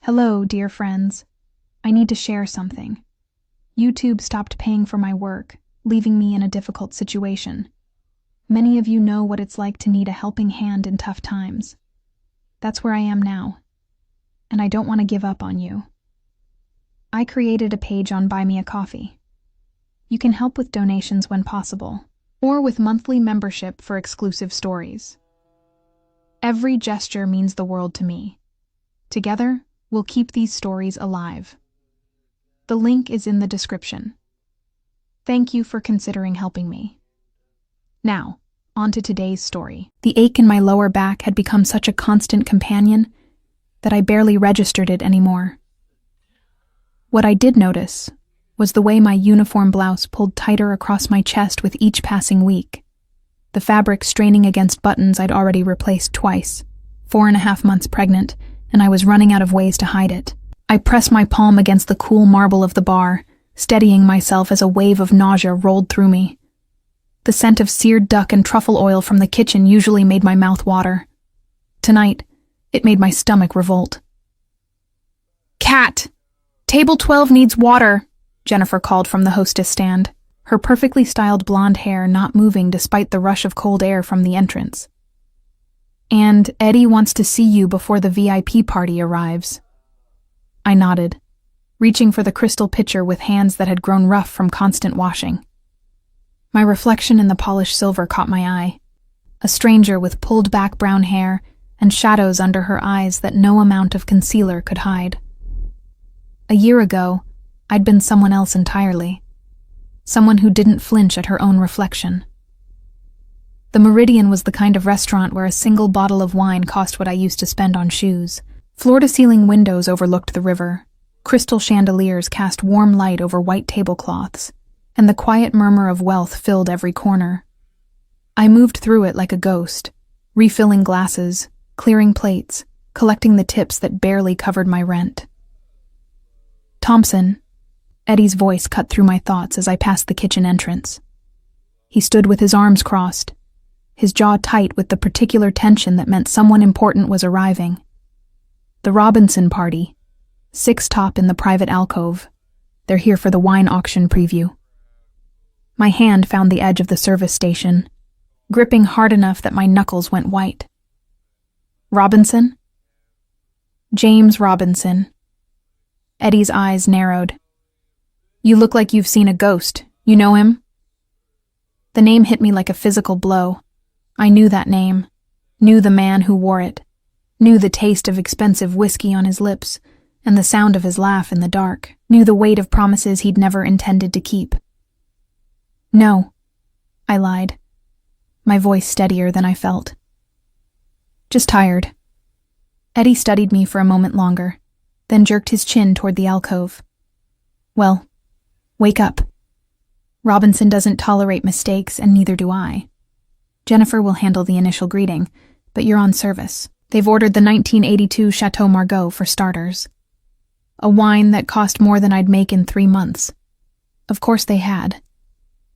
Hello, dear friends. I need to share something. YouTube stopped paying for my work, leaving me in a difficult situation. Many of you know what it's like to need a helping hand in tough times. That's where I am now, and I don't want to give up on you. I created a page on Buy Me a Coffee. You can help with donations when possible, or with monthly membership for exclusive stories. Every gesture means the world to me. Together, we'll keep these stories alive. The link is in the description. Thank you for considering helping me. Now, on to today's story. The ache in my lower back had become such a constant companion that I barely registered it anymore. What I did notice was the way my uniform blouse pulled tighter across my chest with each passing week, the fabric straining against buttons I'd already replaced twice, 4.5 months pregnant, and I was running out of ways to hide it. I pressed my palm against the cool marble of the bar, steadying myself as a wave of nausea rolled through me. The scent of seared duck and truffle oil from the kitchen usually made my mouth water. Tonight, it made my stomach revolt. "Cat! Table 12 needs water," Jennifer called from the hostess stand, her perfectly styled blonde hair not moving despite the rush of cold air from the entrance. "And Eddie wants to see you before the VIP party arrives." I nodded, reaching for the crystal pitcher with hands that had grown rough from constant washing. My reflection in the polished silver caught my eye, a stranger with pulled-back brown hair and shadows under her eyes that no amount of concealer could hide. A year ago, I'd been someone else entirely, someone who didn't flinch at her own reflection. The Meridian was the kind of restaurant where a single bottle of wine cost what I used to spend on shoes. Floor-to-ceiling windows overlooked the river, crystal chandeliers cast warm light over white tablecloths, and the quiet murmur of wealth filled every corner. I moved through it like a ghost, refilling glasses, clearing plates, collecting the tips that barely covered my rent. "Thompson," Eddie's voice cut through my thoughts as I passed the kitchen entrance. He stood with his arms crossed, his jaw tight with the particular tension that meant someone important was arriving. The Robinson party, 6 top in the private alcove. They're here for the wine auction preview. My hand found the edge of the service station, gripping hard enough that my knuckles went white. "Robinson?" "James Robinson." Eddie's eyes narrowed. "You look like you've seen a ghost. You know him?" The name hit me like a physical blow. I knew that name, knew the man who wore it, knew the taste of expensive whiskey on his lips and the sound of his laugh in the dark, knew the weight of promises he'd never intended to keep. "No," I lied, my voice steadier than I felt. "Just tired." Eddie studied me for a moment longer, then jerked his chin toward the alcove. "Well, wake up. Robinson doesn't tolerate mistakes, and neither do I. Jennifer will handle the initial greeting, but you're on service. They've ordered the 1982 Chateau Margaux for starters. A wine that cost more than I'd make in 3 months. Of course they had.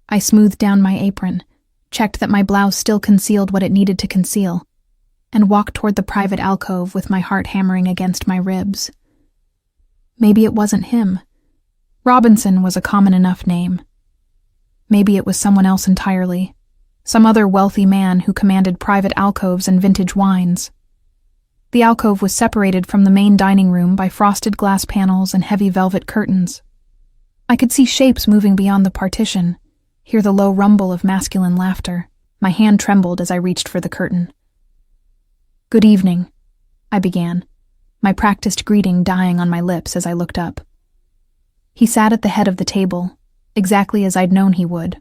I smoothed down my apron, checked that my blouse still concealed what it needed to conceal, and walked toward the private alcove with my heart hammering against my ribs. Maybe it wasn't him. Robinson was a common enough name. Maybe it was someone else entirely, some other wealthy man who commanded private alcoves and vintage wines. The alcove was separated from the main dining room by frosted glass panels and heavy velvet curtains. I could see shapes moving beyond the partition, hear the low rumble of masculine laughter. My hand trembled as I reached for the curtain. "Good evening," I began, my practiced greeting dying on my lips as I looked up. He sat at the head of the table, exactly as I'd known he would.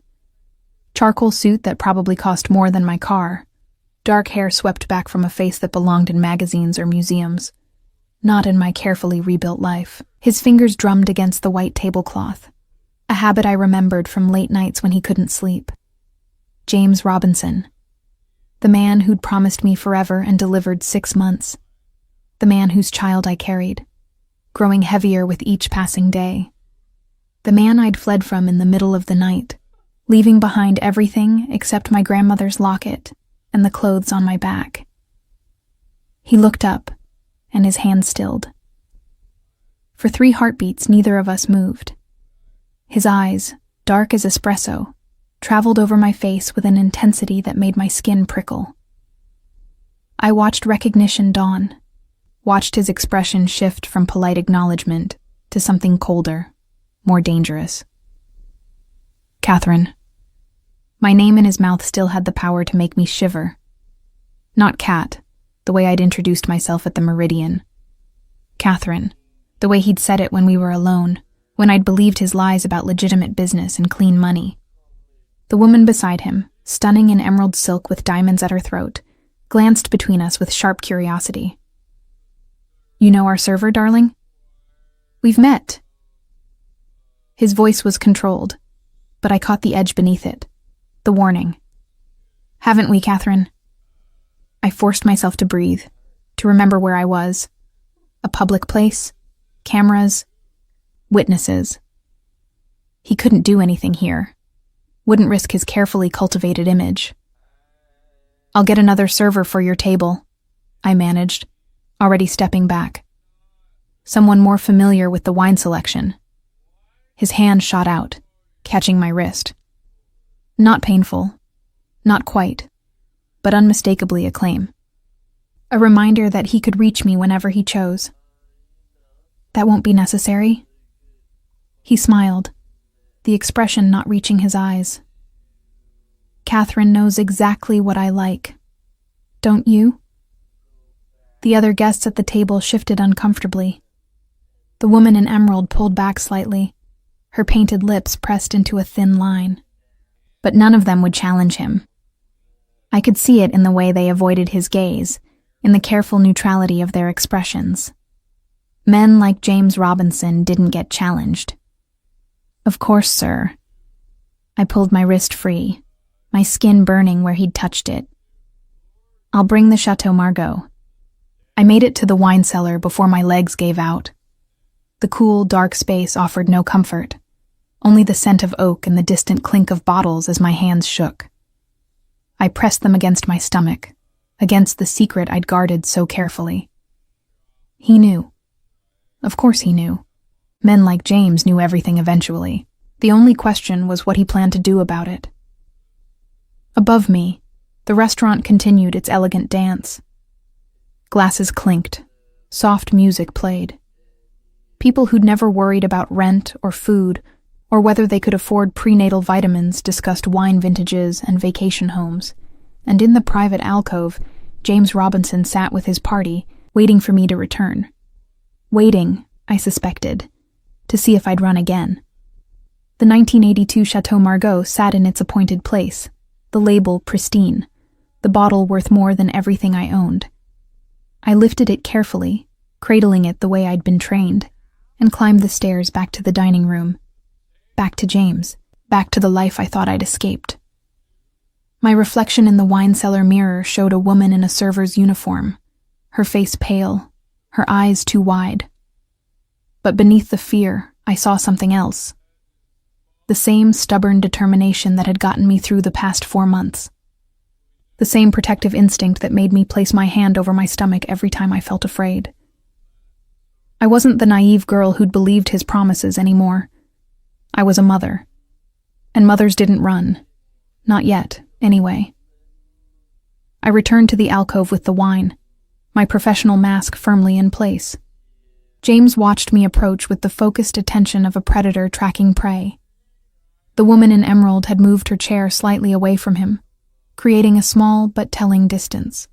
Charcoal suit that probably cost more than my car. Dark hair swept back from a face that belonged in magazines or museums. Not in my carefully rebuilt life. His fingers drummed against the white tablecloth, a habit I remembered from late nights when he couldn't sleep. James Robinson. The man who'd promised me forever and delivered 6 months. The man whose child I carried, growing heavier with each passing day. The man I'd fled from in the middle of the night, leaving behind everything except my grandmother's locket and the clothes on my back. He looked up, and his hand stilled. For 3 heartbeats, neither of us moved. His eyes, dark as espresso, traveled over my face with an intensity that made my skin prickle. I watched recognition dawn, watched his expression shift from polite acknowledgement to something colder, more dangerous. Catherine. My name in his mouth still had the power to make me shiver. Not Cat, the way I'd introduced myself at the Meridian. Catherine, the way he'd said it when we were alone, when I'd believed his lies about legitimate business and clean money. The woman beside him, stunning in emerald silk with diamonds at her throat, glanced between us with sharp curiosity. You know our server, darling? We've met. His voice was controlled, but I caught the edge beneath it, the warning. Haven't we, Catherine? I forced myself to breathe, to remember where I was. A public place, cameras, witnesses. He couldn't do anything here, wouldn't risk his carefully cultivated image. I'll get another server for your table, I managed, already stepping back. Someone more familiar with the wine selection. His hand shot out, catching my wrist. Not painful, not quite, but unmistakably a claim. A reminder that he could reach me whenever he chose. That won't be necessary. He smiled, the expression not reaching his eyes. Catherine knows exactly what I like. Don't you? The other guests at the table shifted uncomfortably. The woman in emerald pulled back slightly, her painted lips pressed into a thin line. But none of them would challenge him. I could see it in the way they avoided his gaze, in the careful neutrality of their expressions. Men like James Robinson didn't get challenged. Of course, sir. I pulled my wrist free, my skin burning where he'd touched it. I'll bring the Chateau Margaux. I made it to the wine cellar before my legs gave out. The cool, dark space offered no comfort, only the scent of oak and the distant clink of bottles as my hands shook. I pressed them against my stomach, against the secret I'd guarded so carefully. He knew. Of course he knew. Men like James knew everything eventually. The only question was what he planned to do about it. Above me, the restaurant continued its elegant dance. Glasses clinked. Soft music played. People who'd never worried about rent or food or whether they could afford prenatal vitamins discussed wine vintages and vacation homes. And in the private alcove, James Robinson sat with his party, waiting for me to return. Waiting, I suspected, to see if I'd run again. The 1982 Chateau Margaux sat in its appointed place, the label pristine, the bottle worth more than everything I owned. I lifted it carefully, cradling it the way I'd been trained, and climbed the stairs back to the dining room. Back to James, back to the life I thought I'd escaped. My reflection in the wine cellar mirror showed a woman in a server's uniform, her face pale, her eyes too wide. But beneath the fear, I saw something else. The same stubborn determination that had gotten me through the past 4 months. The same protective instinct that made me place my hand over my stomach every time I felt afraid. I wasn't the naive girl who'd believed his promises anymore. I was a mother. And mothers didn't run. Not yet, anyway. I returned to the alcove with the wine, my professional mask firmly in place. James watched me approach with the focused attention of a predator tracking prey. The woman in emerald had moved her chair slightly away from him, creating a small but telling distance.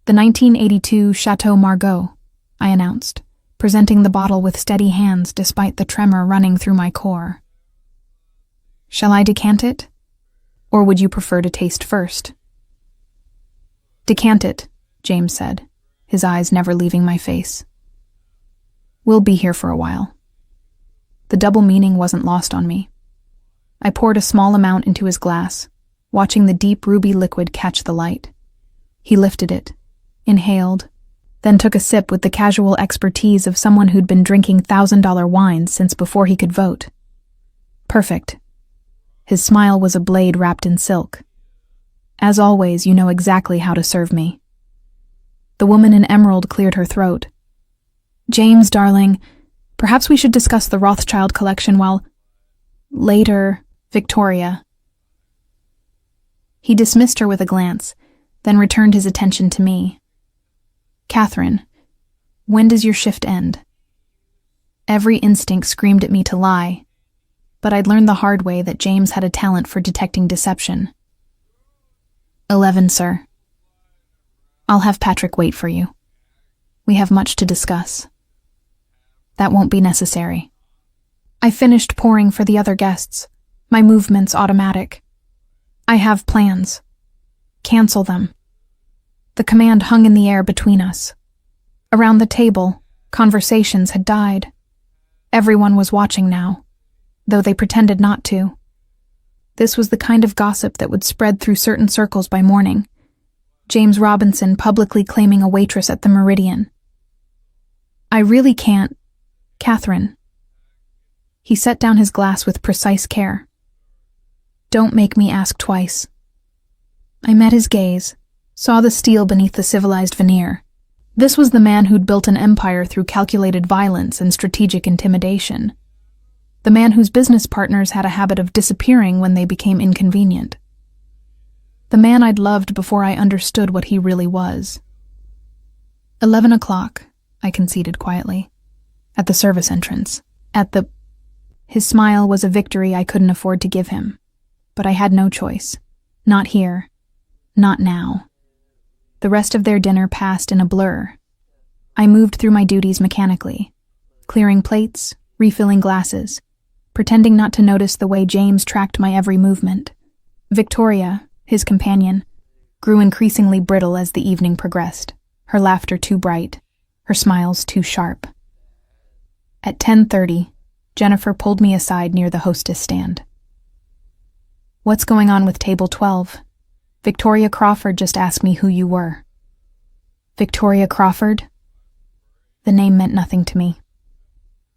The 1982 Chateau Margaux, I announced, presenting the bottle with steady hands despite the tremor running through my core. Shall I decant it? Or would you prefer to taste first? Decant it, James said, his eyes never leaving my face. We'll be here for a while. The double meaning wasn't lost on me. I poured a small amount into his glass, watching the deep ruby liquid catch the light. He lifted it, inhaled, then took a sip with the casual expertise of someone who'd been drinking $1,000 wines since before he could vote. Perfect. His smile was a blade wrapped in silk. As always, you know exactly how to serve me. The woman in emerald cleared her throat. James, darling, Perhaps we should discuss the Rothschild collection while... Later, Victoria. He dismissed her with a glance, then returned his attention to me. Catherine, when does your shift end? Every instinct screamed at me to lie, but I'd learned the hard way that James had a talent for detecting deception. 11, sir. I'll have Patrick wait for you. We have much to discuss. That won't be necessary. I finished pouring for the other guests, my movements automatic. I have plans. Cancel them. The command hung in the air between us. Around the table, conversations had died. Everyone was watching now, though they pretended not to. This was the kind of gossip that would spread through certain circles by morning. James Robinson publicly claiming a waitress at the Meridian. I really can't. Catherine. He set down his glass with precise care. Don't make me ask twice. I met his gaze, saw the steel beneath the civilized veneer. This was the man who'd built an empire through calculated violence and strategic intimidation. The man whose business partners had a habit of disappearing when they became inconvenient. The man I'd loved before I understood what he really was. 11 o'clock, I conceded quietly. At the service entrance. His smile was a victory I couldn't afford to give him. But I had no choice. Not here. Not now. The rest of their dinner passed in a blur. I moved through my duties mechanically, clearing plates, refilling glasses, pretending not to notice the way James tracked my every movement. Victoria, his companion, grew increasingly brittle as the evening progressed, her laughter too bright, her smiles too sharp. At 10:30, Jennifer pulled me aside near the hostess stand. What's going on with table 12? Victoria Crawford just asked me who you were. Victoria Crawford? The name meant nothing to me.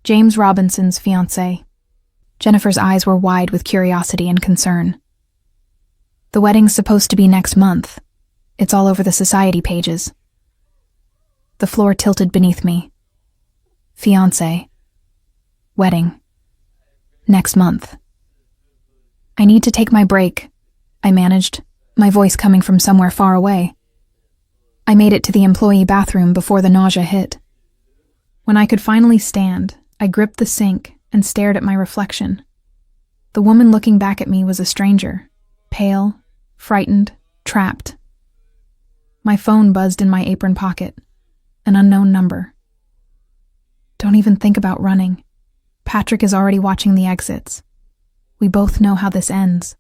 James Robinson's fiancée. Jennifer's eyes were wide with curiosity and concern. The wedding's supposed to be next month. It's all over the society pages. The floor tilted beneath me. Fiancé. Wedding. Next month. I need to take my break, I managed, my voice coming from somewhere far away. I made it to the employee bathroom before the nausea hit. When I could finally stand, I gripped the sink and stared at my reflection. The woman looking back at me was a stranger, pale, frightened, trapped. My phone buzzed in my apron pocket, an unknown number. Don't even think about running. Patrick is already watching the exits. We both know how this ends.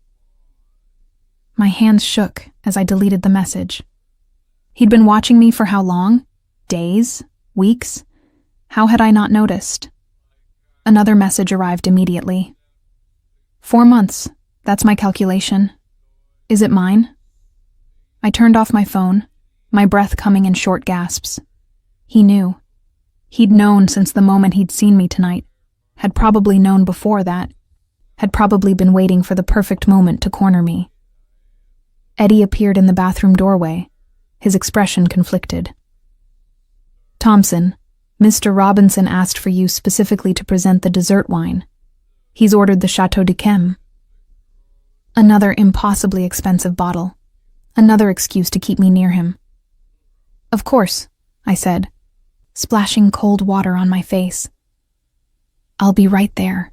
My hands shook as I deleted the message. He'd been watching me for how long? Days? Weeks? How had I not noticed? Another message arrived immediately. 4 months. That's my calculation. Is it mine? I turned off my phone, my breath coming in short gasps. He knew. He'd known since the moment he'd seen me tonight. Had probably known before that. Had probably been waiting for the perfect moment to corner me. Eddie appeared in the bathroom doorway, his expression conflicted. Thompson, Mr. Robinson asked for you specifically to present the dessert wine. He's ordered the Chateau d'Yquem. Another impossibly expensive bottle. Another excuse to keep me near him. Of course, I said, splashing cold water on my face. I'll be right there.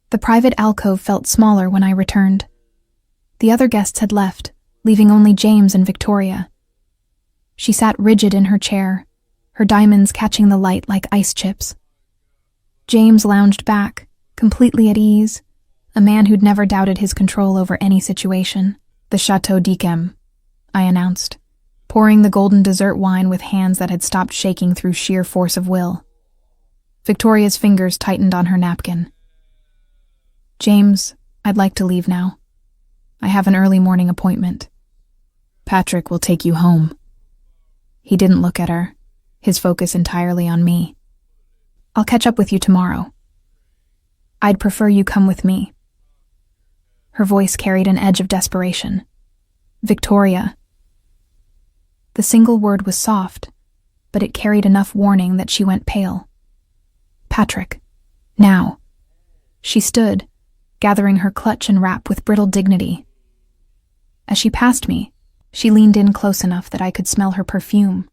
The private alcove felt smaller when I returned. The other guests had left, leaving only James and Victoria. She sat rigid in her chair, her diamonds catching the light like ice chips. James lounged back, completely at ease, a man who'd never doubted his control over any situation. The Chateau d'Yquem, I announced, pouring the golden dessert wine with hands that had stopped shaking through sheer force of will. Victoria's fingers tightened on her napkin. James, I'd like to leave now. I have an early morning appointment. Patrick will take you home. He didn't look at her, his focus entirely on me. I'll catch up with you tomorrow. I'd prefer you come with me. Her voice carried an edge of desperation. Victoria. The single word was soft, but it carried enough warning that she went pale. Patrick. Now. She stood, gathering her clutch and wrap with brittle dignity. As she passed me, she leaned in close enough that I could smell her perfume,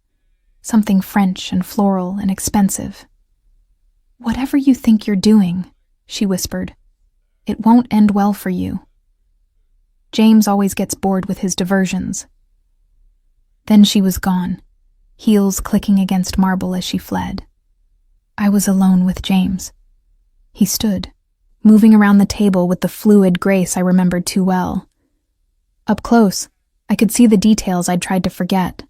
something French and floral and expensive. "Whatever you think you're doing," she whispered, "it won't end well for you. James always gets bored with his diversions." Then she was gone, heels clicking against marble as she fled. I was alone with James. He stood, moving around the table with the fluid grace I remembered too well. Up close, I could see the details I'd tried to forget.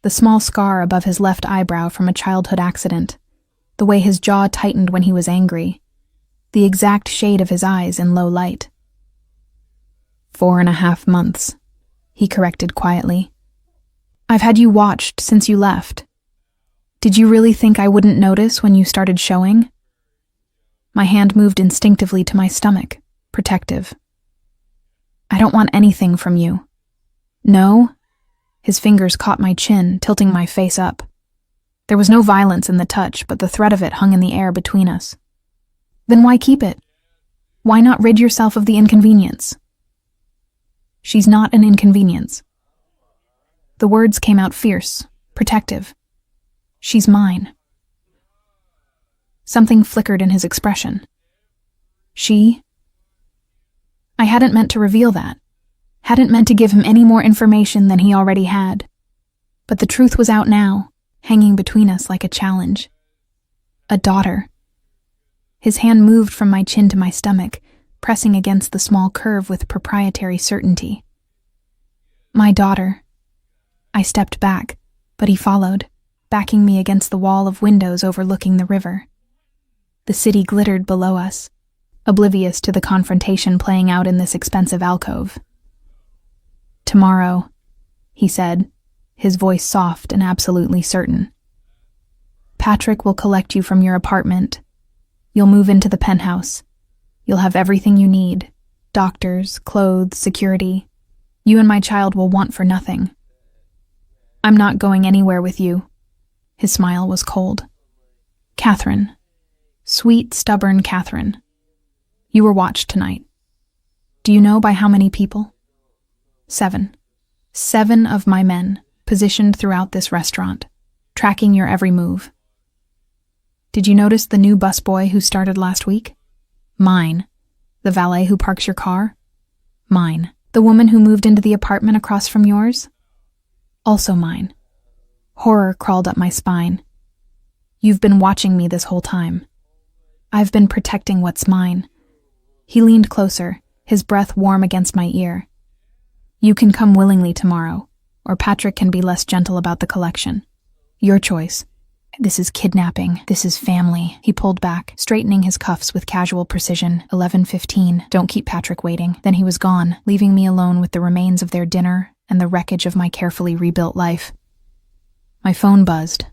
The small scar above his left eyebrow from a childhood accident, the way his jaw tightened when he was angry, the exact shade of his eyes in low light. 4.5 months, he corrected quietly. "I've had you watched since you left. Did you really think I wouldn't notice when you started showing?" My hand moved instinctively to my stomach, protective. "I don't want anything from you." "No?" His fingers caught my chin, tilting my face up. There was no violence in the touch, but the threat of it hung in the air between us. "Then why keep it? Why not rid yourself of the inconvenience?" "She's not an inconvenience." The words came out fierce, protective. "She's mine." Something flickered in his expression. "She?" I hadn't meant to reveal that, hadn't meant to give him any more information than he already had. But the truth was out now, hanging between us like a challenge. A daughter. His hand moved from my chin to my stomach, pressing against the small curve with proprietary certainty. My daughter. I stepped back, but he followed, backing me against the wall of windows overlooking the river. The city glittered below us, oblivious to the confrontation playing out in this expensive alcove. "Tomorrow," he said, his voice soft and absolutely certain. "Patrick will collect you from your apartment. You'll move into the penthouse. You'll have everything you need, doctors, clothes, security. You and my child will want for nothing. I'm not going anywhere with you." His smile was cold. "Catherine. Sweet, stubborn Catherine. You were watched tonight. Do you know by how many people? 7. 7 of my men, positioned throughout this restaurant, tracking your every move. Did you notice the new busboy who started last week? Mine. The valet who parks your car? Mine. The woman who moved into the apartment across from yours? Also mine." Horror crawled up my spine. "You've been watching me this whole time. I've been protecting what's mine." He leaned closer, his breath warm against my ear. "You can come willingly tomorrow, or Patrick can be less gentle about the collection. Your choice." "This is kidnapping. This is family." He pulled back, straightening his cuffs with casual precision. 11:15. "Don't keep Patrick waiting." Then he was gone, leaving me alone with the remains of their dinner and the wreckage of my carefully rebuilt life. My phone buzzed.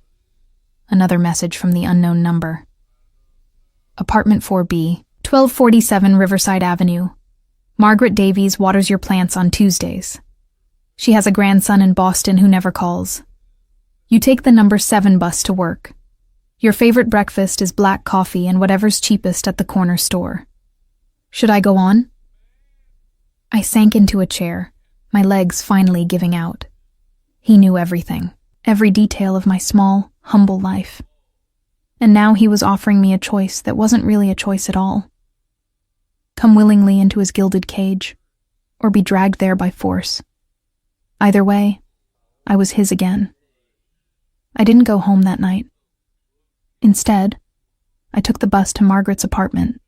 Another message from the unknown number. Apartment 4B, 1247 Riverside Avenue. Margaret Davies waters your plants on Tuesdays. She has a grandson in Boston who never calls. You take the number 7 bus to work. Your favorite breakfast is black coffee and whatever's cheapest at the corner store. Should I go on? I sank into a chair, my legs finally giving out. He knew everything, every detail of my small, humble life. And now he was offering me a choice that wasn't really a choice at all. Come willingly into his gilded cage, or be dragged there by force. Either way, I was his again. I didn't go home that night. Instead, I took the bus to Margaret's apartment,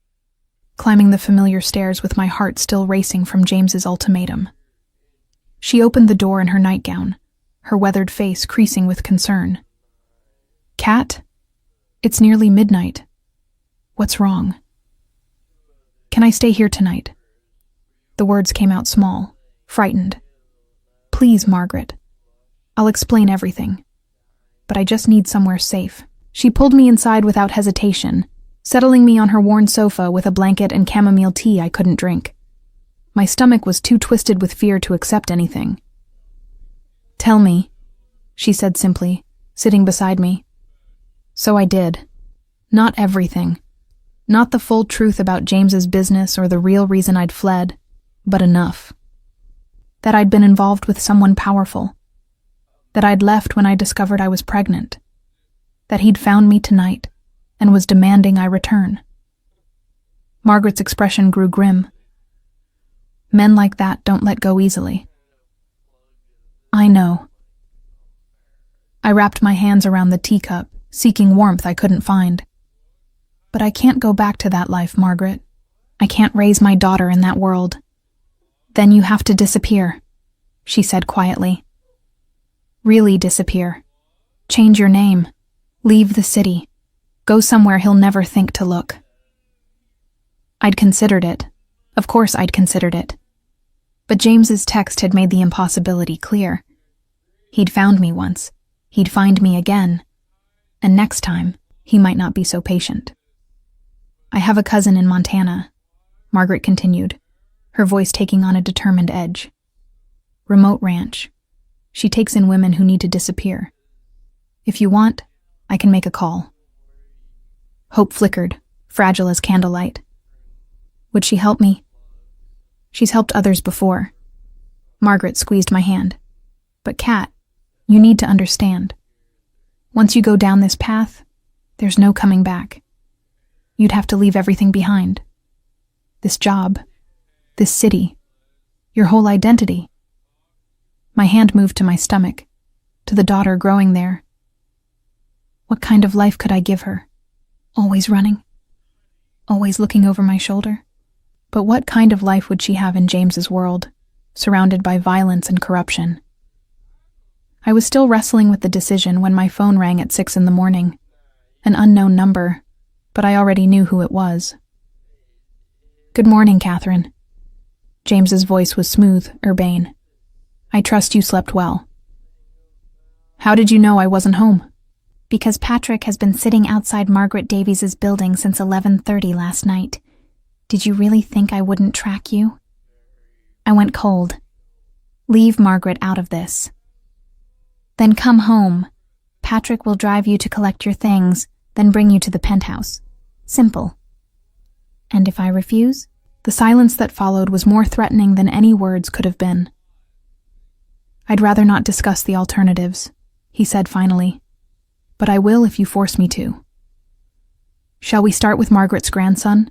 climbing the familiar stairs with my heart still racing from James's ultimatum. She opened the door in her nightgown, her weathered face creasing with concern. "Kat, it's nearly midnight. What's wrong?" "Can I stay here tonight?" The words came out small, frightened. "Please, Margaret. I'll explain everything. But I just need somewhere safe." She pulled me inside without hesitation, settling me on her worn sofa with a blanket and chamomile tea I couldn't drink. My stomach was too twisted with fear to accept anything. "Tell me," she said simply, sitting beside me. So I did. Not everything. Not the full truth about James's business or the real reason I'd fled, but enough. That I'd been involved with someone powerful. That I'd left when I discovered I was pregnant. That he'd found me tonight and was demanding I return. Margaret's expression grew grim. Men like that don't let go easily. I know. I wrapped my hands around the teacup, seeking warmth I couldn't find. But I can't go back to that life, Margaret. I can't raise my daughter in that world. Then you have to disappear, she said quietly. Really disappear. Change your name. Leave the city. Go somewhere he'll never think to look. I'd considered it. Of course I'd considered it. But James's text had made the impossibility clear. He'd found me once. He'd find me again. And next time, he might not be so patient. I have a cousin in Montana, Margaret continued, her voice taking on a determined edge. Remote ranch. She takes in women who need to disappear. If you want, I can make a call. Hope flickered, fragile as candlelight. Would she help me? She's helped others before. Margaret squeezed my hand. But Kat, you need to understand. Once you go down this path, there's no coming back. You'd have to leave everything behind. This job, this city, your whole identity. My hand moved to my stomach, to the daughter growing there. What kind of life could I give her? Always running? Always looking over my shoulder? But what kind of life would she have in James's world, surrounded by violence and corruption? I was still wrestling with the decision when my phone rang at 6 a.m. An unknown number, but I already knew who it was. Good morning, Catherine. James's voice was smooth, urbane. I trust you slept well. How did you know I wasn't home? Because Patrick has been sitting outside Margaret Davies's building since 11:30 last night. Did you really think I wouldn't track you? I went cold. Leave Margaret out of this. Then come home. Patrick will drive you to collect your things, then bring you to the penthouse. Simple. And if I refuse? The silence that followed was more threatening than any words could have been. I'd rather not discuss the alternatives, he said finally. But I will if you force me to. Shall we start with Margaret's grandson?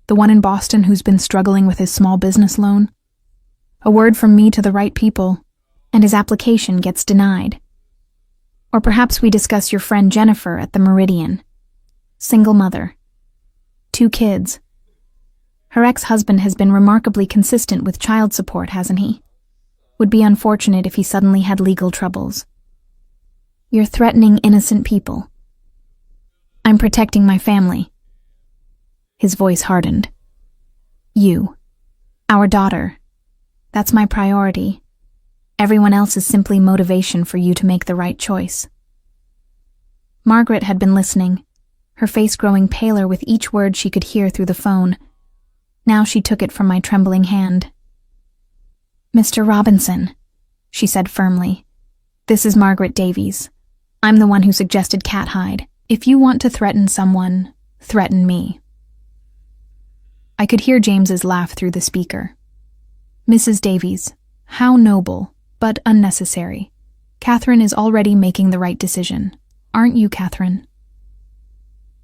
The one in Boston who's been struggling with his small business loan? A word from me to the right people, and his application gets denied. Or perhaps we discuss your friend Jennifer at the Meridian. Single mother. 2 kids. Her ex-husband has been remarkably consistent with child support, hasn't he? Would be unfortunate if he suddenly had legal troubles. You're threatening innocent people. I'm protecting my family. His voice hardened. You. Our daughter. That's my priority. Everyone else is simply motivation for you to make the right choice. Margaret had been listening, her face growing paler with each word she could hear through the phone. Now she took it from my trembling hand. Mr. Robinson, she said firmly, this is Margaret Davies. I'm the one who suggested Cat hide. If you want to threaten someone, threaten me. I could hear James's laugh through the speaker. Mrs. Davies, how noble, but unnecessary. Catherine is already making the right decision. Aren't you, Catherine?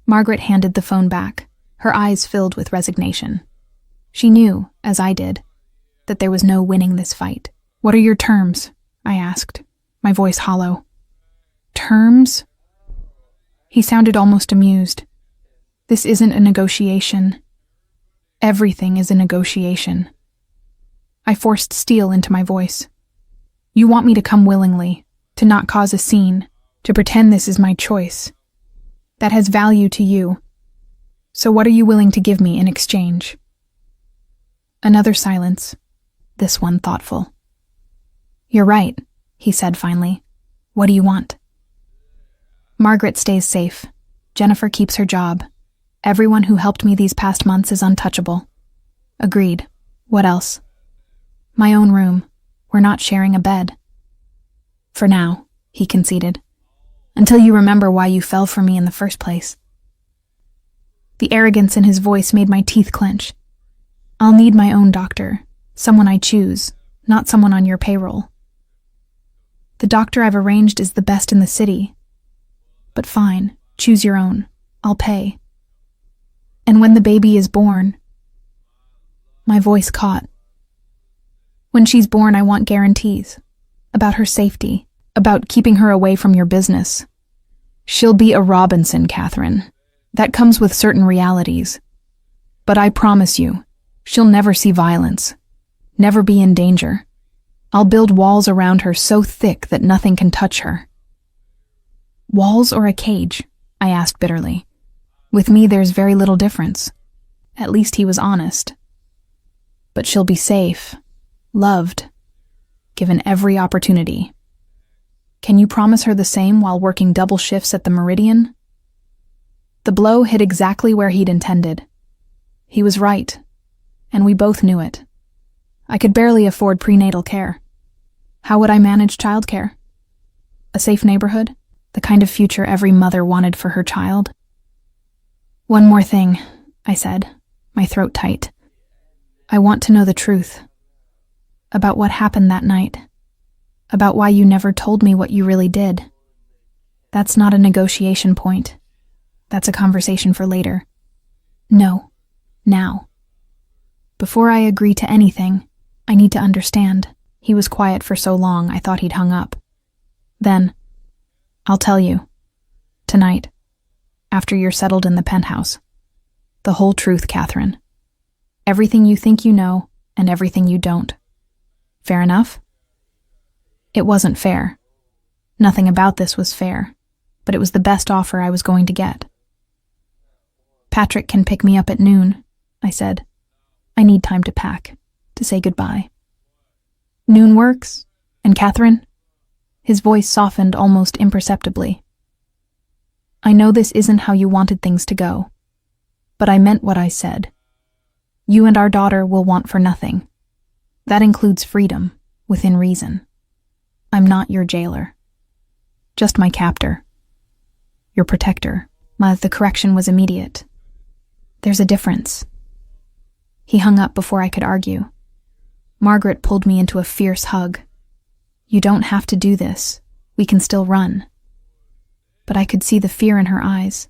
Margaret handed the phone back, her eyes filled with resignation. She knew, as I did, that there was no winning this fight. What are your terms? I asked, my voice hollow. Terms? He sounded almost amused. This isn't a negotiation. Everything is a negotiation. I forced steel into my voice. You want me to come willingly, to not cause a scene, to pretend this is my choice. That has value to you. So what are you willing to give me in exchange? Another silence, this one thoughtful. You're right, he said finally. What do you want? Margaret stays safe. Jennifer keeps her job. Everyone who helped me these past months is untouchable. Agreed. What else? My own room. We're not sharing a bed. For now, he conceded. Until you remember why you fell for me in the first place. The arrogance in his voice made my teeth clench. I'll need my own doctor, someone I choose, not someone on your payroll. The doctor I've arranged is the best in the city. But fine, choose your own. I'll pay. And when the baby is born... My voice caught. When she's born, I want guarantees. About her safety. About keeping her away from your business. She'll be a Robinson, Catherine. That comes with certain realities. But I promise you, she'll never see violence. Never be in danger. I'll build walls around her so thick that nothing can touch her. Walls or a cage? I asked bitterly. With me, there's very little difference. At least he was honest. But she'll be safe, loved, given every opportunity. Can you promise her the same while working double shifts at the Meridian? The blow hit exactly where he'd intended. He was right, and we both knew it. I could barely afford prenatal care. How would I manage childcare? A safe neighborhood? The kind of future every mother wanted for her child? One more thing, I said, my throat tight. I want to know the truth. About what happened that night. About why you never told me what you really did. That's not a negotiation point. That's a conversation for later. No. Now. Before I agree to anything, I need to understand. He was quiet for so long, I thought he'd hung up. Then, I'll tell you. Tonight. After you're settled in the penthouse. The whole truth, Catherine. Everything you think you know, and everything you don't. Fair enough? It wasn't fair. Nothing about this was fair, but it was the best offer I was going to get. Patrick can pick me up at noon, I said. I need time to pack, to say goodbye. Noon works? And Catherine? His voice softened almost imperceptibly. I know this isn't how you wanted things to go, but I meant what I said. You and our daughter will want for nothing. That includes freedom, within reason. I'm not your jailer. Just my captor. Your protector. The correction was immediate. There's a difference. He hung up before I could argue. Margaret pulled me into a fierce hug. You don't have to do this. We can still run. But I could see the fear in her eyes,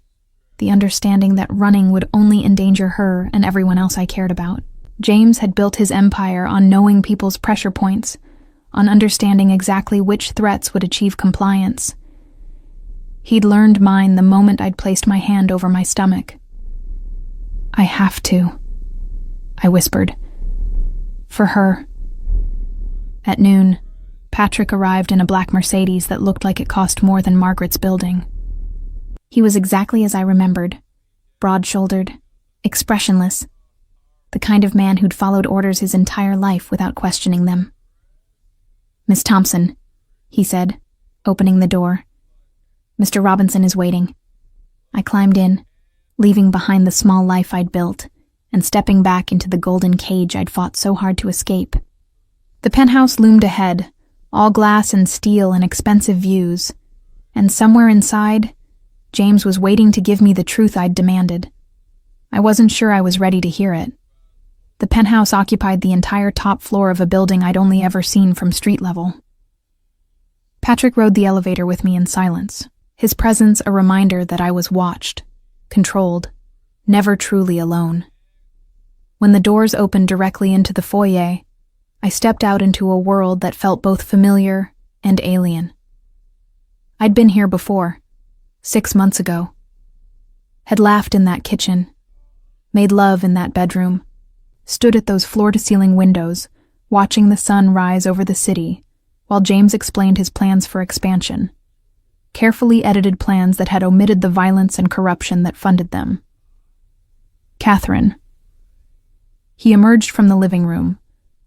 the understanding that running would only endanger her and everyone else I cared about. James had built his empire on knowing people's pressure points, on understanding exactly which threats would achieve compliance. He'd learned mine the moment I'd placed my hand over my stomach. I have to, I whispered. For her. At noon, Patrick arrived in a black Mercedes that looked like it cost more than Margaret's building. He was exactly as I remembered, broad-shouldered, expressionless, the kind of man who'd followed orders his entire life without questioning them. Miss Thompson, he said, opening the door. Mr. Robinson is waiting. I climbed in, leaving behind the small life I'd built, and stepping back into the golden cage I'd fought so hard to escape. The penthouse loomed ahead, all glass and steel and expensive views, and somewhere inside, James was waiting to give me the truth I'd demanded. I wasn't sure I was ready to hear it. The penthouse occupied the entire top floor of a building I'd only ever seen from street level. Patrick rode the elevator with me in silence, his presence a reminder that I was watched, controlled, never truly alone. When the doors opened directly into the foyer, I stepped out into a world that felt both familiar and alien. I'd been here before, 6 months ago. Had laughed in that kitchen, made love in that bedroom, stood at those floor-to-ceiling windows, watching the sun rise over the city, while James explained his plans for expansion. Carefully edited plans that had omitted the violence and corruption that funded them. Catherine. He emerged from the living room,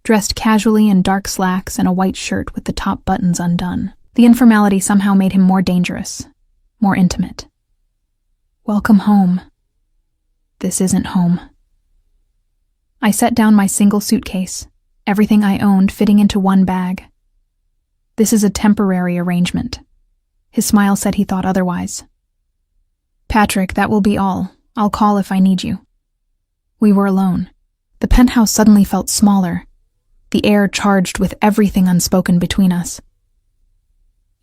dressed casually in dark slacks and a white shirt with the top buttons undone. The informality somehow made him more dangerous, more intimate. Welcome home. This isn't home. I set down my single suitcase, everything I owned fitting into one bag. This is a temporary arrangement. His smile said he thought otherwise. Patrick, that will be all. I'll call if I need you." We were alone. The penthouse suddenly felt smaller, the air charged with everything unspoken between us.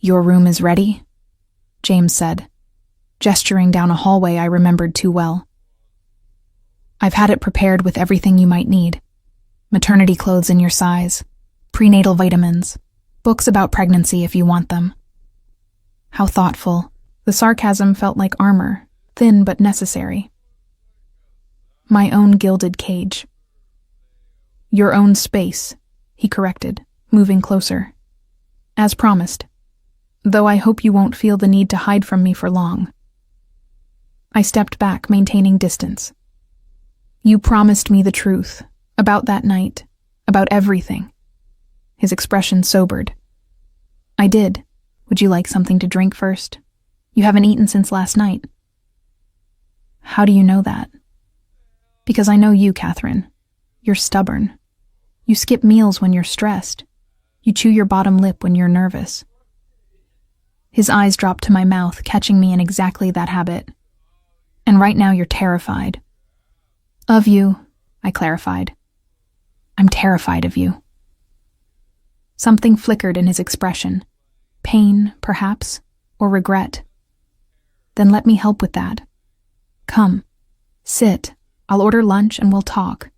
"Your room is ready?" James said, gesturing down a hallway I remembered too well. "I've had it prepared with everything you might need. Maternity clothes in your size, prenatal vitamins, books about pregnancy if you want them." How thoughtful. The sarcasm felt like armor, thin but necessary. "My own gilded cage." "Your own space," he corrected, moving closer. "As promised. Though I hope you won't feel the need to hide from me for long." I stepped back, maintaining distance. "You promised me the truth, about that night, about everything." His expression sobered. "I did. Would you like something to drink first? You haven't eaten since last night." "How do you know that?" "Because I know you, Catherine. You're stubborn. You skip meals when you're stressed. You chew your bottom lip when you're nervous." His eyes dropped to my mouth, catching me in exactly that habit. "And right now you're terrified." "Of you," I clarified. "I'm terrified of you." Something flickered in his expression. Pain, perhaps, or regret. "Then let me help with that. Come, sit. I'll order lunch and we'll talk."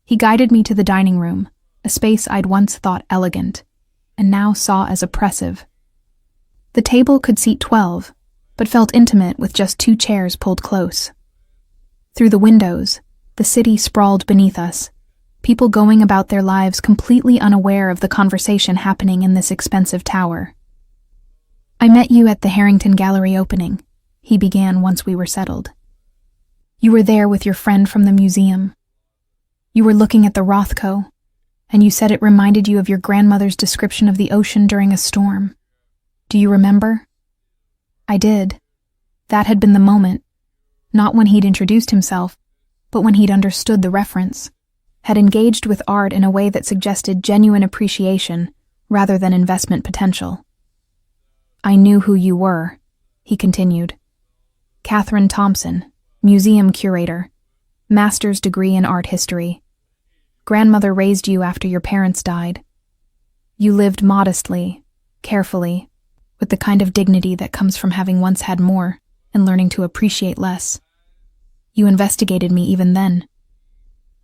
He guided me to the dining room, a space I'd once thought elegant, and now saw as oppressive. The table could seat 12, but felt intimate with just 2 chairs pulled close. Through the windows, the city sprawled beneath us, people going about their lives completely unaware of the conversation happening in this expensive tower. "I met you at the Harrington Gallery opening," he began once we were settled. "You were there with your friend from the museum. You were looking at the Rothko, and you said it reminded you of your grandmother's description of the ocean during a storm. Do you remember?" I did. That had been the moment, not when he'd introduced himself, but when he'd understood the reference, had engaged with art in a way that suggested genuine appreciation rather than investment potential. "I knew who you were," he continued. "Catherine Thompson, museum curator, master's degree in art history. Grandmother raised you after your parents died. You lived modestly, carefully, with the kind of dignity that comes from having once had more and learning to appreciate less. You investigated me even then.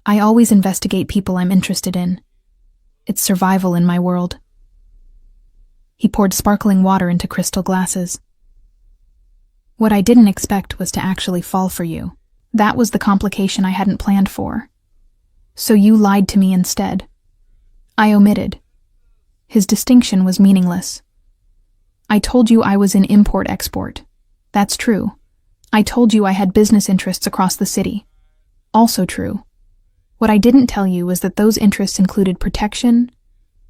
I always investigate people I'm interested in. It's survival in my world." He poured sparkling water into crystal glasses. "What I didn't expect was to actually fall for you. That was the complication I hadn't planned for. So you lied to me instead." I omitted. His distinction was meaningless. "I told you I was in import-export. That's true. I told you I had business interests across the city. Also true. What I didn't tell you was that those interests included protection,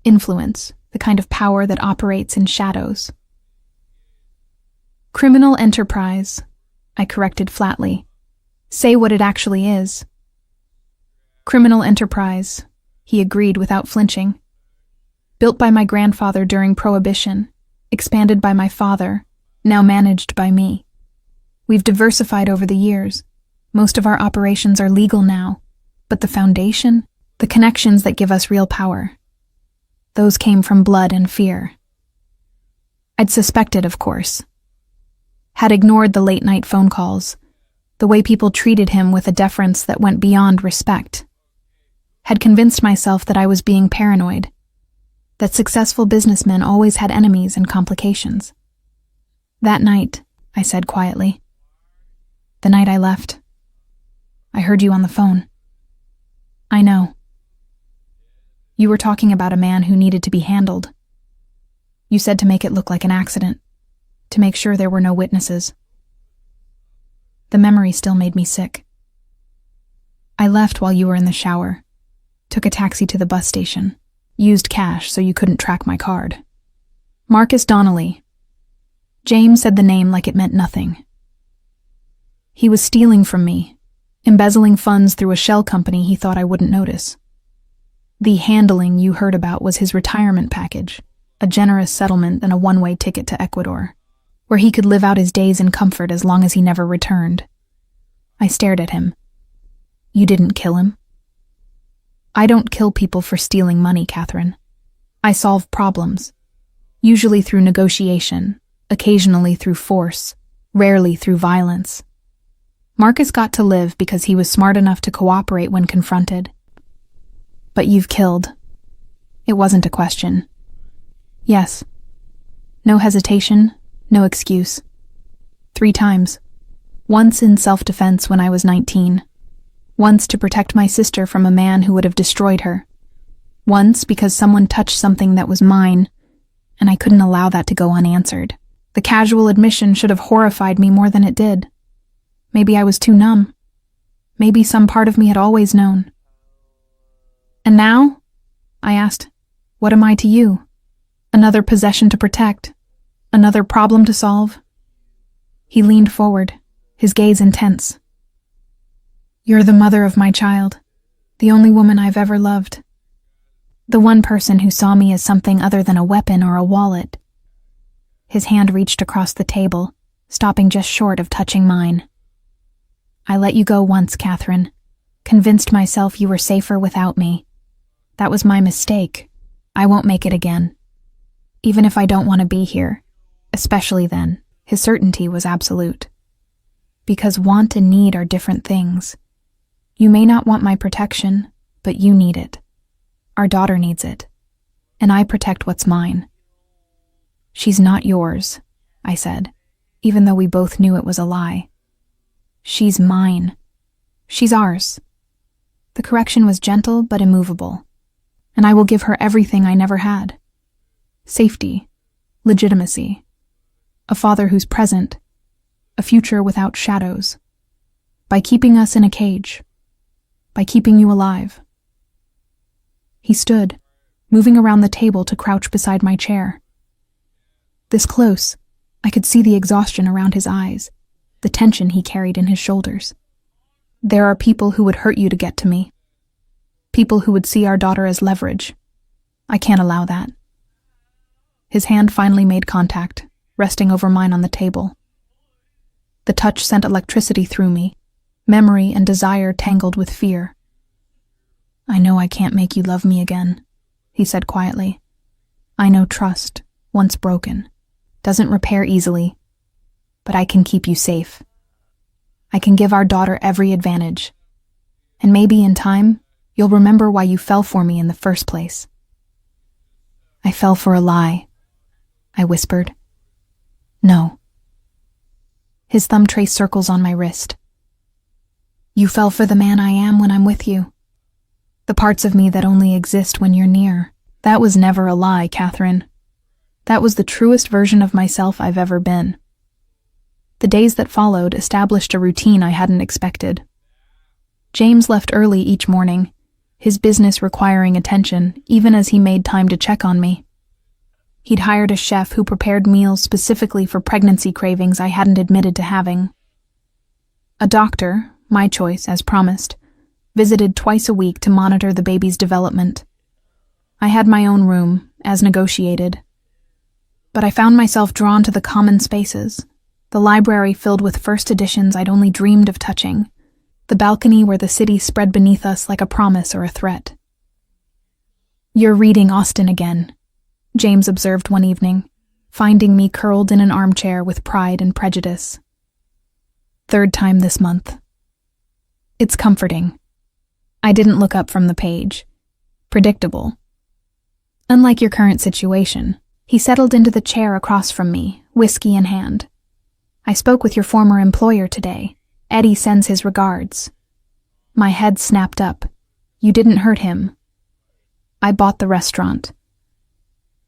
influence, the kind of power that operates in shadows." "Criminal enterprise," I corrected flatly. "Say what it actually is." "Criminal enterprise," he agreed without flinching. "Built by my grandfather during Prohibition, expanded by my father, now managed by me. We've diversified over the years. Most of our operations are legal now, but the foundation, the connections that give us real power, those came from blood and fear." I'd suspected, of course. Had ignored the late-night phone calls, the way people treated him with a deference that went beyond respect. Had convinced myself that I was being paranoid, that successful businessmen always had enemies and complications. "That night," I said quietly. "The night I left. I heard you on the phone." "I know. You were talking about a man who needed to be handled. You said to make it look like an accident, to make sure there were no witnesses." The memory still made me sick. "I left while you were in the shower, took a taxi to the bus station, used cash so you couldn't track my card. Marcus Donnelly." James said the name like it meant nothing. "He was stealing from me, embezzling funds through a shell company he thought I wouldn't notice. The handling you heard about was his retirement package, a generous settlement and a one-way ticket to Ecuador, where he could live out his days in comfort as long as he never returned. I stared at him. You didn't kill him? I don't kill people for stealing money, Catherine. I solve problems, usually through negotiation, occasionally through force, rarely through violence. Marcus got to live because he was smart enough to cooperate when confronted. But you've killed. It wasn't a question. Yes. No hesitation, no excuse. 3 times. Once in self-defense when I was 19. Once to protect my sister from a man who would have destroyed her. Once because someone touched something that was mine, and I couldn't allow that to go unanswered. The casual admission should have horrified me more than it did. Maybe I was too numb. Maybe some part of me had always known. And now? I asked. What am I to you? Another possession to protect? Another problem to solve? He leaned forward, his gaze intense. You're the mother of my child, the only woman I've ever loved. The one person who saw me as something other than a weapon or a wallet. His hand reached across the table, stopping just short of touching mine. I let you go once, Catherine. Convinced myself you were safer without me. That was my mistake. I won't make it again. Even if I don't want to be here, especially then, his certainty was absolute. Because want and need are different things. You may not want my protection, but you need it. Our daughter needs it. And I protect what's mine. She's not yours, I said, even though we both knew it was a lie. She's mine. She's ours. The correction was gentle but immovable, and I will give her everything I never had. Safety, legitimacy, a father who's present, a future without shadows, by keeping us in a cage, by keeping you alive. He stood, moving around the table to crouch beside my chair. This close, I could see the exhaustion around his eyes, the tension he carried in his shoulders. There are people who would hurt you to get to me. People who would see our daughter as leverage. I can't allow that. His hand finally made contact, resting over mine on the table. The touch sent electricity through me, memory and desire tangled with fear. I know I can't make you love me again, he said quietly. I know trust, once broken, doesn't repair easily, but I can keep you safe. I can give our daughter every advantage, and maybe in time, you'll remember why you fell for me in the first place. I fell for a lie, I whispered. No. His thumb traced circles on my wrist. You fell for the man I am when I'm with you. The parts of me that only exist when you're near. That was never a lie, Catherine. That was the truest version of myself I've ever been. The days that followed established a routine I hadn't expected. James left early each morning, his business requiring attention even as he made time to check on me. He'd hired a chef who prepared meals specifically for pregnancy cravings I hadn't admitted to having. A doctor, my choice as promised, visited twice a week to monitor the baby's development. I had my own room, as negotiated. But I found myself drawn to the common spaces, the library filled with first editions I'd only dreamed of touching, the balcony where the city spread beneath us like a promise or a threat. You're reading Austen again, James observed one evening, finding me curled in an armchair with Pride and Prejudice. 3rd time this month. It's comforting. I didn't look up from the page. Predictable. Unlike your current situation, he settled into the chair across from me, whiskey in hand. I spoke with your former employer today. Eddie sends his regards. My head snapped up. You didn't hurt him. I bought the restaurant.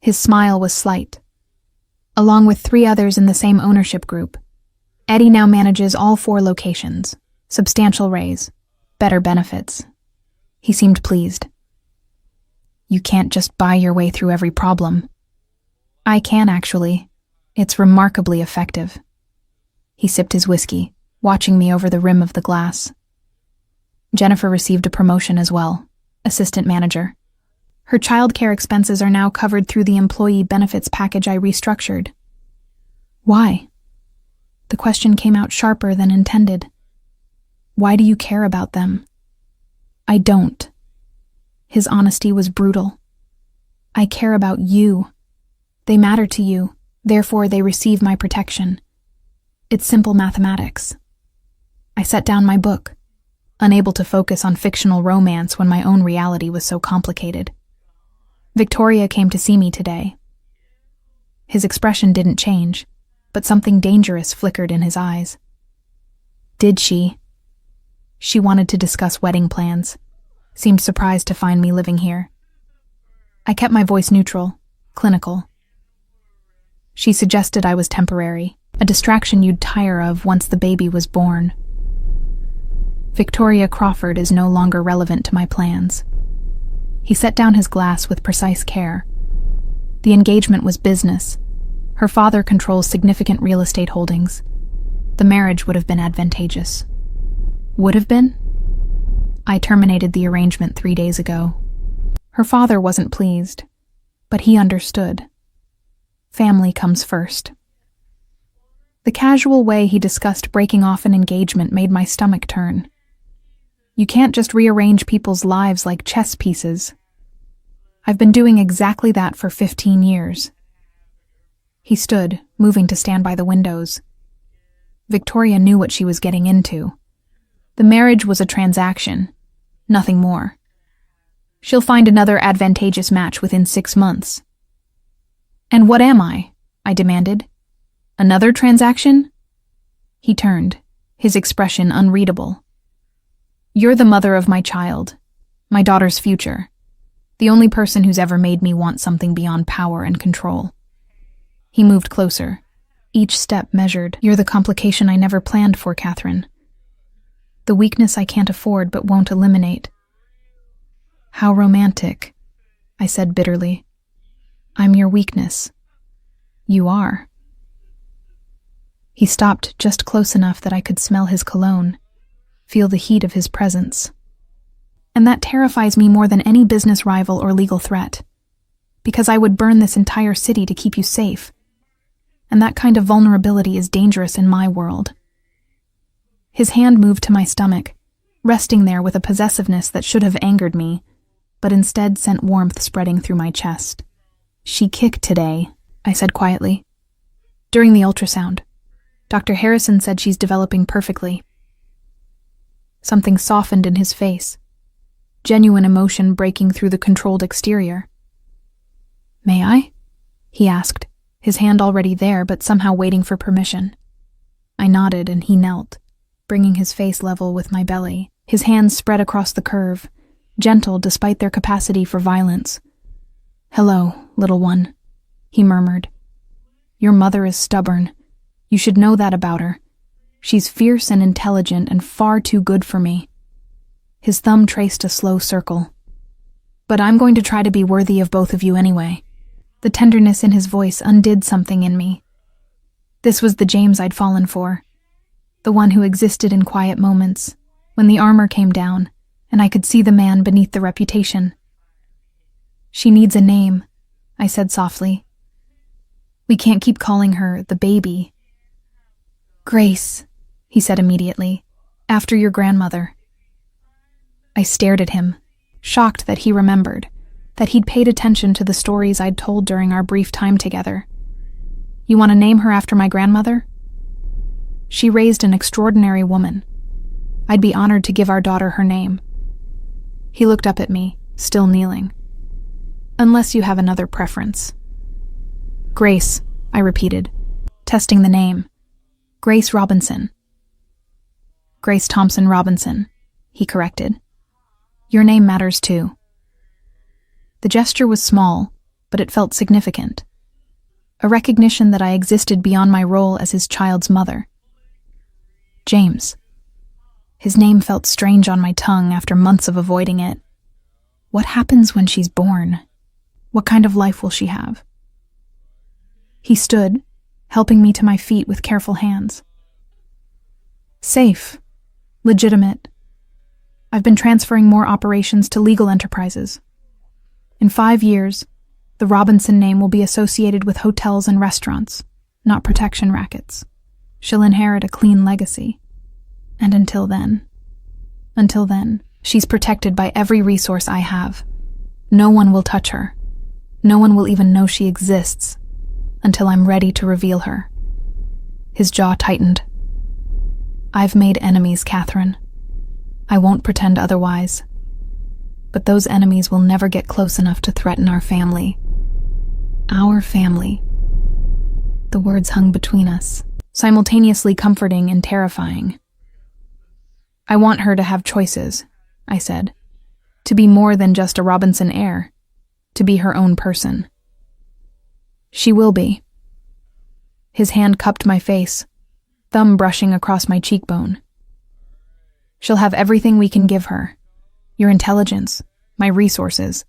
His smile was slight. Along with 3 others in the same ownership group, Eddie now manages all 4 locations. Substantial raise. Better benefits. He seemed pleased. You can't just buy your way through every problem. I can, actually. It's remarkably effective. He sipped his whiskey, watching me over the rim of the glass. Jennifer received a promotion as well, assistant manager. Her childcare expenses are now covered through the employee benefits package I restructured. Why? The question came out sharper than intended. Why do you care about them? I don't. His honesty was brutal. I care about you. They matter to you, therefore they receive my protection. It's simple mathematics. I set down my book, unable to focus on fictional romance when my own reality was so complicated. Victoria came to see me today. His expression didn't change, but something dangerous flickered in his eyes. Did she? She wanted to discuss wedding plans, seemed surprised to find me living here. I kept my voice neutral, clinical. She suggested I was temporary, a distraction you'd tire of once the baby was born. Victoria Crawford is no longer relevant to my plans. He set down his glass with precise care. The engagement was business. Her father controls significant real estate holdings. The marriage would have been advantageous. Would have been? I terminated the arrangement 3 days ago. Her father wasn't pleased, but he understood. Family comes first. The casual way he discussed breaking off an engagement made my stomach turn. You can't just rearrange people's lives like chess pieces. I've been doing exactly that for 15 years. He stood, moving to stand by the windows. Victoria knew what she was getting into. The marriage was a transaction, nothing more. She'll find another advantageous match within 6 months. And what am I? I demanded. Another transaction? He turned, his expression unreadable. You're the mother of my child, my daughter's future, the only person who's ever made me want something beyond power and control. He moved closer, each step measured. You're the complication I never planned for, Catherine. The weakness I can't afford but won't eliminate. How romantic, I said bitterly. I'm your weakness. You are. He stopped just close enough that I could smell his cologne, feel the heat of his presence. And that terrifies me more than any business rival or legal threat, because I would burn this entire city to keep you safe. And that kind of vulnerability is dangerous in my world. His hand moved to my stomach, resting there with a possessiveness that should have angered me, but instead sent warmth spreading through my chest. She kicked today, I said quietly. During the ultrasound. Dr. Harrison said she's developing perfectly. Something softened in his face, genuine emotion breaking through the controlled exterior. May I? He asked, his hand already there but somehow waiting for permission. I nodded and he knelt, bringing his face level with my belly, his hands spread across the curve, gentle despite their capacity for violence. Hello, little one, he murmured. Your mother is stubborn. You should know that about her. She's fierce and intelligent and far too good for me. His thumb traced a slow circle. But I'm going to try to be worthy of both of you anyway. The tenderness in his voice undid something in me. This was the James I'd fallen for. The one who existed in quiet moments, when the armor came down, and I could see the man beneath the reputation. She needs a name, I said softly. We can't keep calling her the baby. Grace, he said immediately, after your grandmother. I stared at him, shocked that he remembered, that he'd paid attention to the stories I'd told during our brief time together. You want to name her after my grandmother? She raised an extraordinary woman. I'd be honored to give our daughter her name. He looked up at me, still kneeling. Unless you have another preference. Grace, I repeated, testing the name. Grace Robinson. Grace Thompson Robinson, he corrected. Your name matters too. The gesture was small, but it felt significant. A recognition that I existed beyond my role as his child's mother. James. His name felt strange on my tongue after months of avoiding it. What happens when she's born? What kind of life will she have? He stood, helping me to my feet with careful hands. Safe. Legitimate. I've been transferring more operations to legal enterprises. In 5 years, the Robinson name will be associated with hotels and restaurants, not protection rackets. She'll inherit a clean legacy. And until then, Until then, she's protected by every resource I have. No one will touch her. No one will even know she exists until I'm ready to reveal her. His jaw tightened. I've made enemies, Catherine. I won't pretend otherwise. But those enemies will never get close enough to threaten our family. Our family. The words hung between us, simultaneously comforting and terrifying. I want her to have choices, I said. To be more than just a Robinson heir. To be her own person. She will be. His hand cupped my face, thumb brushing across my cheekbone. She'll have everything we can give her. Your intelligence, my resources,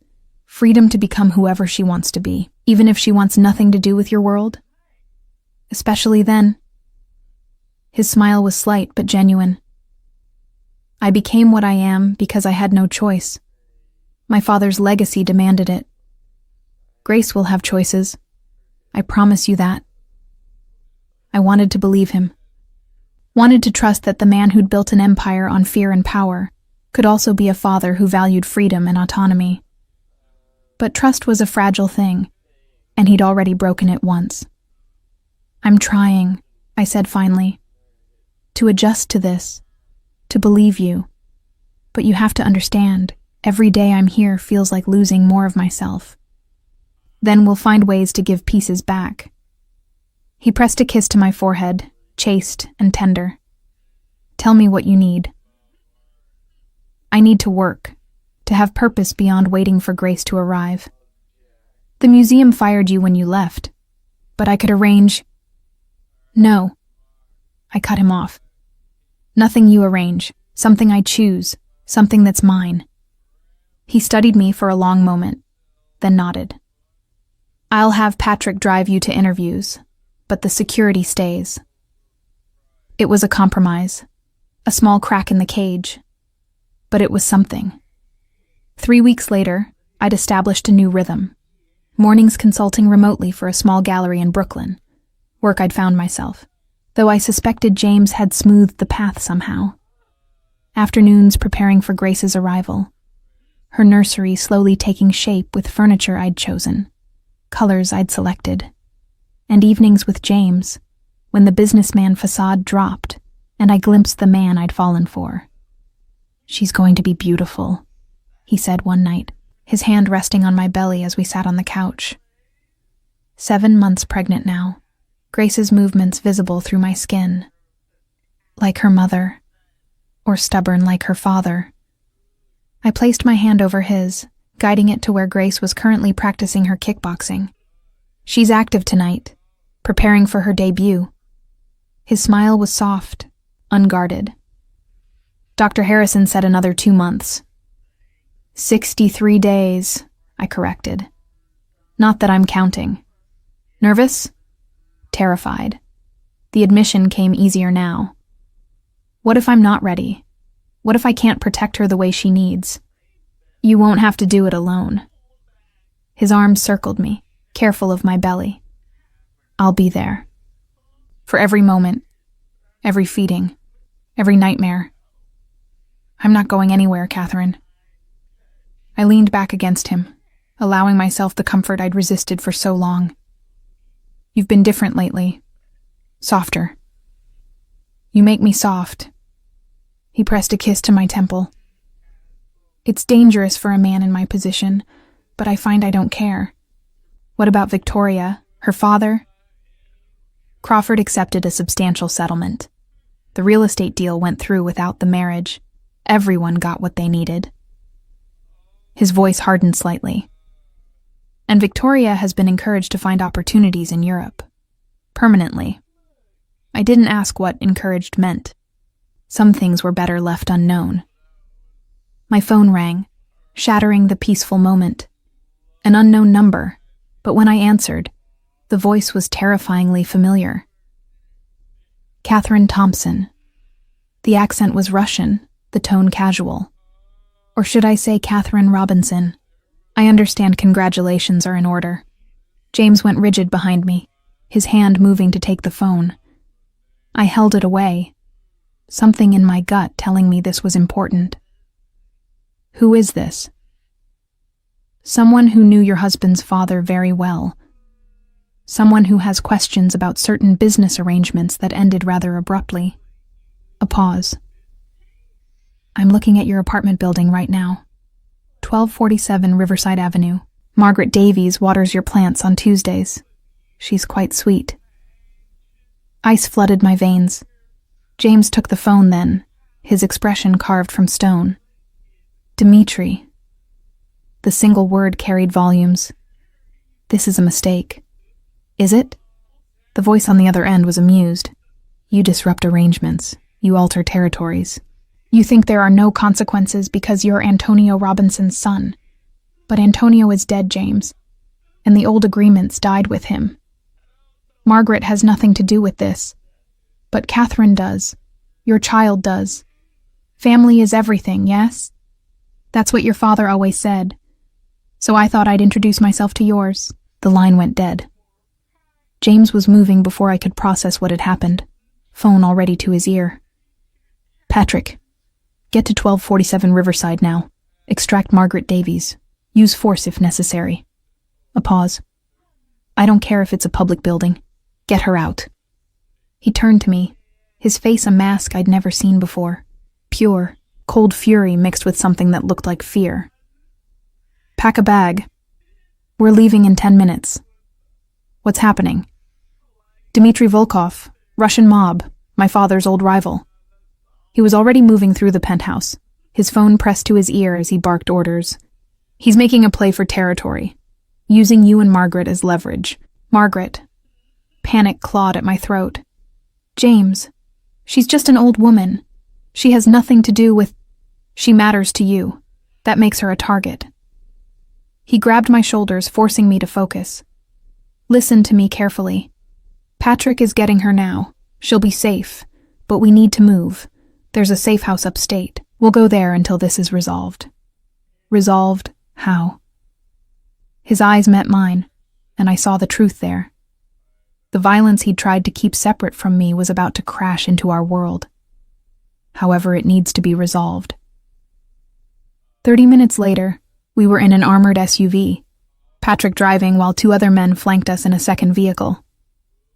freedom to become whoever she wants to be, even if she wants nothing to do with your world. Especially then. His smile was slight but genuine. I became what I am because I had no choice. My father's legacy demanded it. Grace will have choices. I promise you that. I wanted to believe him. Wanted to trust that the man who'd built an empire on fear and power could also be a father who valued freedom and autonomy. But trust was a fragile thing, and he'd already broken it once. I'm trying, I said finally, to adjust to this, to believe you. But you have to understand, every day I'm here feels like losing more of myself. Then we'll find ways to give pieces back. He pressed a kiss to my forehead, chaste and tender. Tell me what you need. I need to work, to have purpose beyond waiting for Grace to arrive. The museum fired you when you left, but I could arrange... No. I cut him off. Nothing you arrange, something I choose, something that's mine. He studied me for a long moment, then nodded. I'll have Patrick drive you to interviews, but the security stays. It was a compromise, a small crack in the cage, but it was something. 3 weeks later, I'd established a new rhythm. Mornings consulting remotely for a small gallery in Brooklyn, work I'd found myself, though I suspected James had smoothed the path somehow. Afternoons preparing for Grace's arrival, her nursery slowly taking shape with furniture I'd chosen, colors I'd selected, and evenings with James, when the businessman facade dropped and I glimpsed the man I'd fallen for. She's going to be beautiful, he said one night, his hand resting on my belly as we sat on the couch. 7 months pregnant now, Grace's movements visible through my skin. Like her mother, or stubborn like her father. I placed my hand over his, guiding it to where Grace was currently practicing her kickboxing. She's active tonight, preparing for her debut. His smile was soft, unguarded. Dr. Harrison said another 2 months. 63 days, I corrected. Not that I'm counting. Nervous? Terrified. The admission came easier now. What if I'm not ready? What if I can't protect her the way she needs? You won't have to do it alone. His arms circled me, careful of my belly. I'll be there. For every moment, every feeding, every nightmare. I'm not going anywhere, Catherine. I leaned back against him, allowing myself the comfort I'd resisted for so long. You've been different lately. Softer. You make me soft. He pressed a kiss to my temple. It's dangerous for a man in my position, but I find I don't care. What about Victoria, her father? Crawford accepted a substantial settlement. The real estate deal went through without the marriage. Everyone got what they needed. His voice hardened slightly. And Victoria has been encouraged to find opportunities in Europe. Permanently. I didn't ask what encouraged meant. Some things were better left unknown. My phone rang, shattering the peaceful moment. An unknown number, but when I answered, the voice was terrifyingly familiar. Catherine Thompson. The accent was Russian, the tone casual. Or should I say Catherine Robinson? I understand congratulations are in order. James went rigid behind me, his hand moving to take the phone. I held it away, something in my gut telling me this was important. Who is this? Someone who knew your husband's father very well. Someone who has questions about certain business arrangements that ended rather abruptly. A pause. I'm looking at your apartment building right now. 1247 Riverside Avenue. Margaret Davies waters your plants on Tuesdays. She's quite sweet. Ice flooded my veins. James took the phone then, his expression carved from stone. Dimitri. The single word carried volumes. This is a mistake. Is it? The voice on the other end was amused. You disrupt arrangements. You alter territories. You think there are no consequences because you're Antonio Robinson's son. But Antonio is dead, James, and the old agreements died with him. Margaret has nothing to do with this, but Catherine does. Your child does. Family is everything, yes? That's what your father always said. So I thought I'd introduce myself to yours. The line went dead. James was moving before I could process what had happened, phone already to his ear. Patrick, get to 1247 Riverside now. Extract Margaret Davies. Use force if necessary. A pause. I don't care if it's a public building. Get her out. He turned to me, his face a mask I'd never seen before. Pure, cold fury mixed with something that looked like fear. Pack a bag. We're leaving in 10 minutes. What's happening? Dmitry Volkov, Russian mob, my father's old rival. He was already moving through the penthouse, his phone pressed to his ear as he barked orders. He's making a play for territory, using you and Margaret as leverage. Margaret. Panic clawed at my throat. James, she's just an old woman. She has nothing to do with... She matters to you. That makes her a target. He grabbed my shoulders, forcing me to focus. Listen to me carefully. Patrick is getting her now. She'll be safe, but we need to move. There's a safe house upstate. We'll go there until this is resolved. Resolved? How? His eyes met mine, and I saw the truth there. The violence he'd tried to keep separate from me was about to crash into our world. However, it needs to be resolved. 30 minutes later, we were in an armored SUV, Patrick driving while 2 other men flanked us in a second vehicle.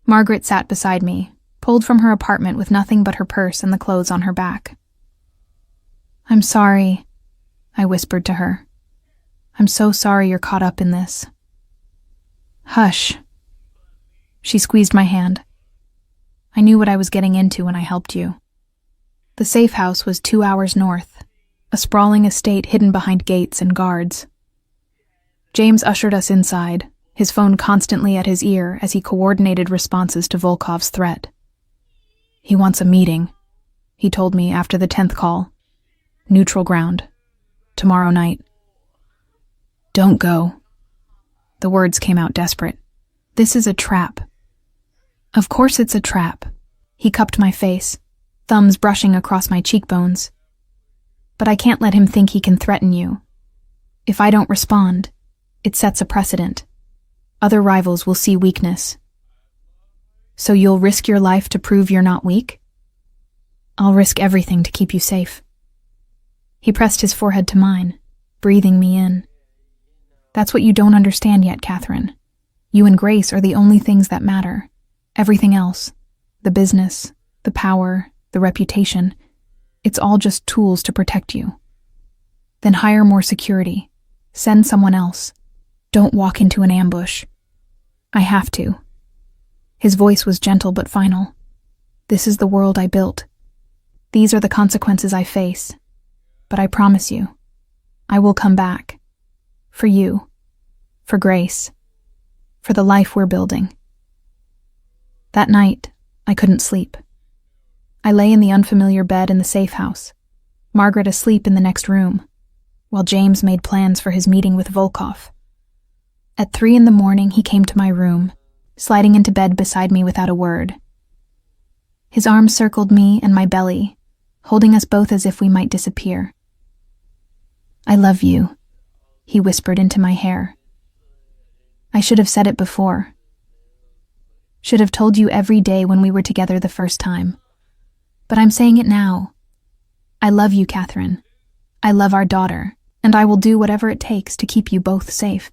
Margaret sat beside me, pulled from her apartment with nothing but her purse and the clothes on her back. I'm sorry, I whispered to her. I'm so sorry you're caught up in this. Hush. She squeezed my hand. I knew what I was getting into when I helped you. The safe house was 2 hours north, a sprawling estate hidden behind gates and guards. James ushered us inside, his phone constantly at his ear as he coordinated responses to Volkov's threat. He wants a meeting, he told me after the 10th call. Neutral ground. Tomorrow night. Don't go. The words came out desperate. This is a trap. Of course it's a trap. He cupped my face, thumbs brushing across my cheekbones. But I can't let him think he can threaten you. If I don't respond, it sets a precedent. Other rivals will see weakness. So you'll risk your life to prove you're not weak? I'll risk everything to keep you safe. He pressed his forehead to mine, breathing me in. That's what you don't understand yet, Catherine. You and Grace are the only things that matter. Everything else, the business, the power, the reputation, it's all just tools to protect you. Then hire more security. Send someone else. Don't walk into an ambush. I have to. His voice was gentle but final. This is the world I built. These are the consequences I face. But I promise you, I will come back. For you. For Grace. For the life we're building. That night, I couldn't sleep. I lay in the unfamiliar bed in the safe house, Margaret asleep in the next room, while James made plans for his meeting with Volkov. At 3 a.m, he came to my room, sliding into bed beside me without a word. His arms circled me and my belly, holding us both as if we might disappear. I love you, he whispered into my hair. I should have said it before. Should have told you every day when we were together the first time. But I'm saying it now. I love you, Catherine. I love our daughter, And I will do whatever it takes to keep you both safe.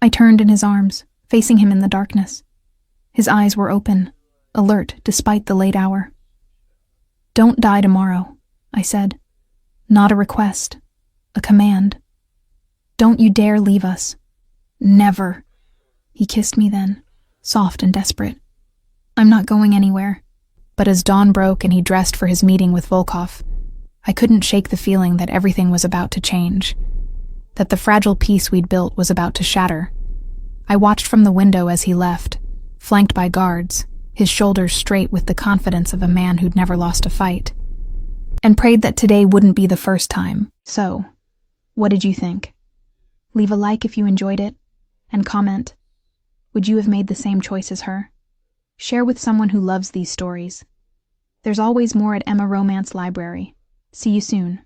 I turned in his arms, facing him in the darkness. His eyes were open, alert despite the late hour. Don't die tomorrow, I said. Not a request, a command. Don't you dare leave us. Never. He kissed me then, soft and desperate. I'm not going anywhere. But as dawn broke and he dressed for his meeting with Volkov, I couldn't shake the feeling that everything was about to change, that the fragile peace we'd built was about to shatter. I watched from the window as he left, flanked by guards, his shoulders straight with the confidence of a man who'd never lost a fight, and prayed that today wouldn't be the first time. So, what did you think? Leave a like if you enjoyed it, and comment. Would you have made the same choice as her? Share with someone who loves these stories. There's always more at Emma Romance Library. See you soon.